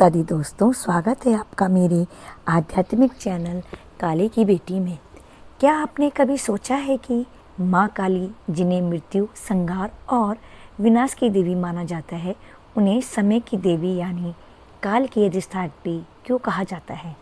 दादी दोस्तों, स्वागत है आपका मेरे आध्यात्मिक चैनल काली की बेटी में। क्या आपने कभी सोचा है कि माँ काली, जिन्हें मृत्यु, संहार और विनाश की देवी माना जाता है, उन्हें समय की देवी यानी काल की अधिष्ठात्री क्यों कहा जाता है?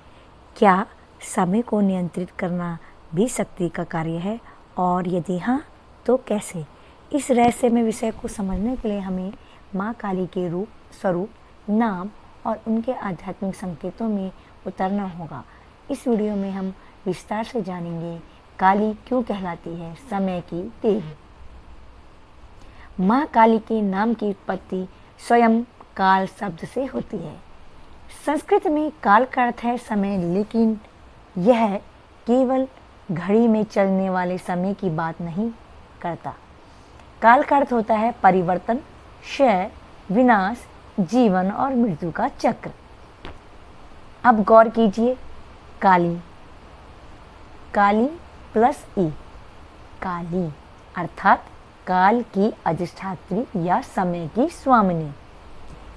क्या समय को नियंत्रित करना भी शक्ति का कार्य है, और यदि हाँ तो कैसे? इस रहस्यमय विषय को समझने के लिए हमें माँ काली के रूप, स्वरूप, नाम और उनके आध्यात्मिक संकेतों में उतरना होगा। इस वीडियो में हम विस्तार से जानेंगे काली क्यों कहलाती है समय की देवी। माँ काली के नाम की उत्पत्ति स्वयं काल शब्द से होती है। संस्कृत में काल का अर्थ है समय, लेकिन यह केवल घड़ी में चलने वाले समय की बात नहीं करता। काल का अर्थ होता है परिवर्तन, क्षय, विनाश, जीवन और मृत्यु का चक्र। अब गौर कीजिए, काली, काली प्लस ई, काली अर्थात काल की अधिष्ठात्री या समय की स्वामिनी।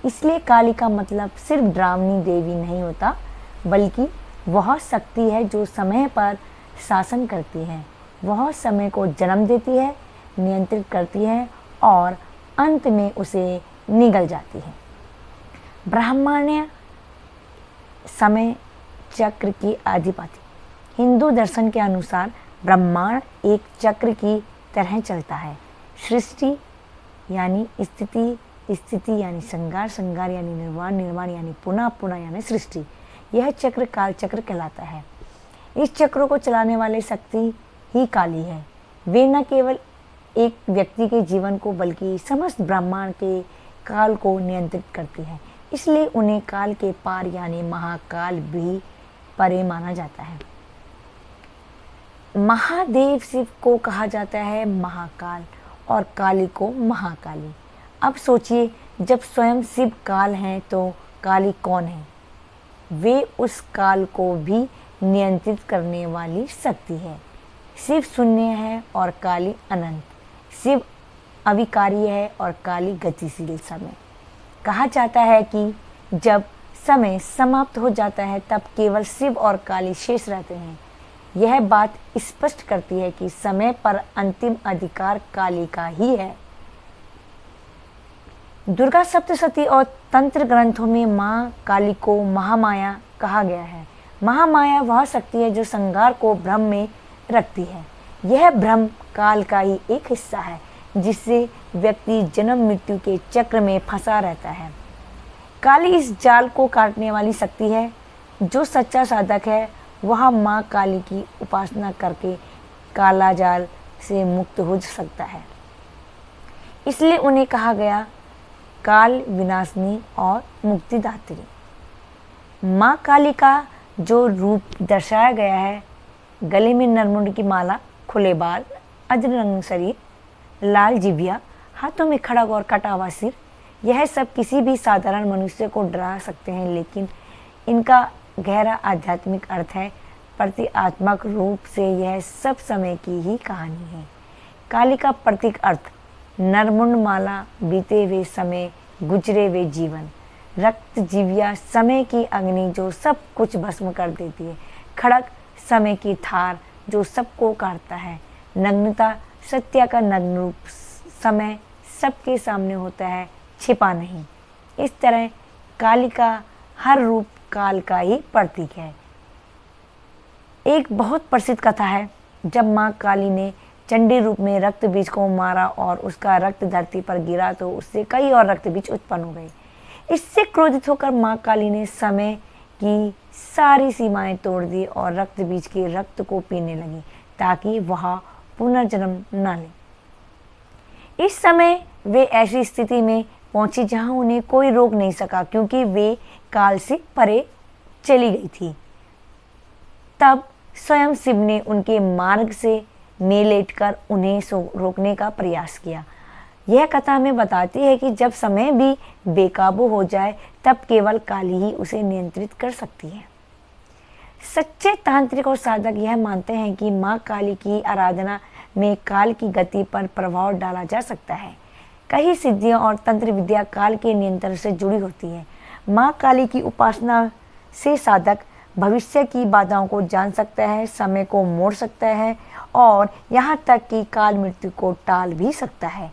इसलिए काली का मतलब सिर्फ डरावनी देवी नहीं होता, बल्कि वह शक्ति है जो समय पर शासन करती है। वह समय को जन्म देती है, नियंत्रित करती है और अंत में उसे निगल जाती है। ब्राह्मण्य समय चक्र की अधिपति। हिंदू दर्शन के अनुसार ब्रह्मांड एक चक्र की तरह चलता है। सृष्टि यानी स्थिति, स्थिति यानी संहार, संहार यानी निर्वाण, निर्वाण यानी पुनः, पुनः यानी सृष्टि। यह चक्र काल चक्र कहलाता है। इस चक्र को चलाने वाली शक्ति ही काली है। वे न केवल एक व्यक्ति के जीवन को बल्कि समस्त ब्रह्मांड के काल को नियंत्रित करती है। इसलिए उन्हें काल के पार यानी महाकाल भी परे माना जाता है। महादेव शिव को कहा जाता है महाकाल और काली को महाकाली। अब सोचिए, जब स्वयं शिव काल हैं तो काली कौन है? वे उस काल को भी नियंत्रित करने वाली शक्ति है। शिव शून्य है और काली अनंत। शिव अविकारी है और काली गतिशील समय। कहा जाता है कि जब समय समाप्त हो जाता है तब केवल शिव और काली शेष रहते हैं। यह बात स्पष्ट करती है कि समय पर अंतिम अधिकार काली का ही है। दुर्गा सप्तशती और तंत्र ग्रंथों में माँ काली को महामाया कहा गया है। महामाया वह शक्ति है जो संहार को भ्रम में रखती है। यह भ्रम काल का ही एक हिस्सा है, जिससे व्यक्ति जन्म मृत्यु के चक्र में फंसा रहता है। काली इस जाल को काटने वाली शक्ति है। जो सच्चा साधक है वह माँ काली की उपासना करके काला जाल से मुक्त हो सकता है। इसलिए उन्हें कहा गया काल विनाशिनी और मुक्तिदात्री। माँ काली का जो रूप दर्शाया गया है, गले में नरमुंड की माला, खुले बाल, अजरंग शरीर, लाल जिभिया, हाथों में खड़ग और कटा हुआ सिर, यह सब किसी भी साधारण मनुष्य को डरा सकते हैं, लेकिन इनका गहरा आध्यात्मिक अर्थ है। प्रतीकात्मक रूप से यह सब समय की ही कहानी है। काली का प्रतीक अर्थ नरमुंड माला, बीते हुए समय, गुजरे हुए जीवन, रक्त जिभिया समय की अग्नि जो सब कुछ भस्म कर देती है, खड़ग समय की थार जो सबको काटता है, नग्नता सत्या का नग्न रूप, समय सबके सामने होता है, छिपा नहीं। इस तरह काली का हर रूप काल का ही प्रतीक है। एक बहुत प्रसिद्ध कथा है, जब माँ काली ने चंडी रूप में रक्त बीज को मारा और उसका रक्त धरती पर गिरा तो उससे कई और रक्त बीज उत्पन्न हो गए। इससे क्रोधित होकर माँ काली ने समय की सारी सीमाएं तोड़ दी और रक्त बीज के रक्त को पीने लगी, ताकि वह पुनर्जन्म न ले। इस समय वे ऐसी स्थिति में पहुंची जहां उन्हें कोई रोक नहीं सका, क्योंकि वे काल से परे चली गई थी। तब स्वयं शिव ने उनके मार्ग से में लेटकर उन्हें रोकने का प्रयास किया। यह कथा हमें बताती है कि जब समय भी बेकाबू हो जाए तब केवल काली ही उसे नियंत्रित कर सकती है। सच्चे तांत्रिक और साधक यह मानते हैं कि माँ काली की आराधना में काल की गति पर प्रभाव डाला जा सकता है। कई सिद्धियां और तंत्र विद्या काल के नियंत्रण से जुड़ी होती है। माँ काली की उपासना से साधक भविष्य की बाधाओं को जान सकता है, समय को मोड़ सकता है और यहाँ तक कि काल मृत्यु को टाल भी सकता है।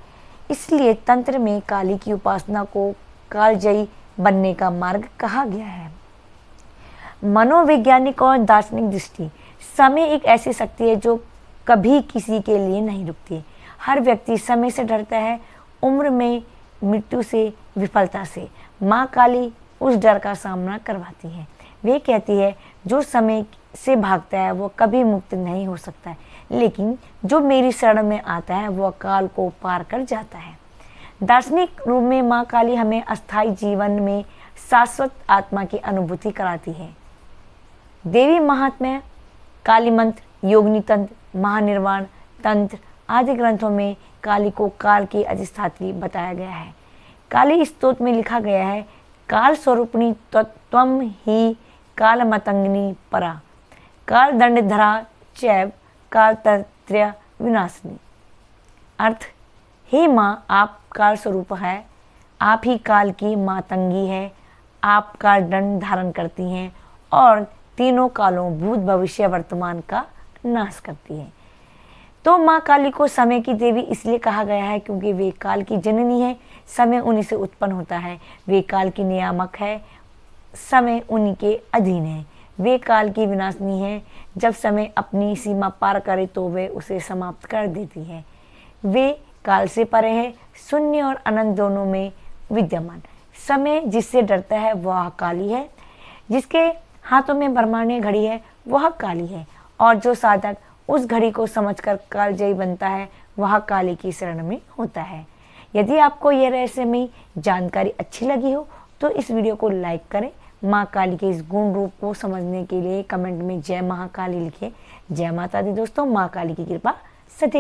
इसलिए तंत्र में काली की उपासना को कालजयी बनने का मार्ग कहा गया है। मनोवैज्ञानिक और दार्शनिक दृष्टि, समय एक ऐसी शक्ति है जो कभी किसी के लिए नहीं रुकती। हर व्यक्ति समय से डरता है, उम्र में, मृत्यु से, विफलता से। माँ काली उस डर का सामना करवाती है। वे कहती है जो समय से भागता है वो कभी मुक्त नहीं हो सकता है, लेकिन जो मेरी शरण में आता है वह काल को पार कर जाता है। दार्शनिक रूप में माँ काली हमें अस्थायी जीवन में शाश्वत आत्मा की अनुभूति कराती है। देवी महात्म्य, काली मंत्र, योगिनी तंत्र, महानिर्वाण तंत्र आदि ग्रंथों में काली को काल की अधिष्ठात्री बताया गया है। काली स्तोत्र में लिखा गया है, काल स्वरूपिणी त्वं ही काल मतंगिनी परा, काल दंडधरा चैव काल तत्रय विनाशिनी। अर्थ, हे माँ, आप काल स्वरूप है, आप ही काल की मातंगी है, आप काल दंड धारण करती हैं और तीनों कालों भूत भविष्य वर्तमान का नाश करती है। तो माँ काली को समय की देवी इसलिए कहा गया है क्योंकि वे काल की जननी है। समय उन्हीं से उत्पन्न होता है। वे काल की नियामक है, समय उन्हीं के अधीन है। वे काल की विनाशिनी है। जब समय अपनी सीमा पार करे तो वे उसे समाप्त कर देती है। वे काल से परे है, शून्य और अनंत दोनों में विद्यमान। समय जिससे डरता है वह काली है, जिसके हाथों में ब्रह्मांडीय घड़ी है वह काली है, और जो साधक उस घड़ी को समझकर कालजयी बनता है वह काली की शरण में होता है। यदि आपको यह रहस्यमयी जानकारी अच्छी लगी हो तो इस वीडियो को लाइक करें। माँ काली के इस गुण रूप को समझने के लिए कमेंट में जय महाकाली लिखिए। जय माता दी दोस्तों। माँ काली की कृपा सदैव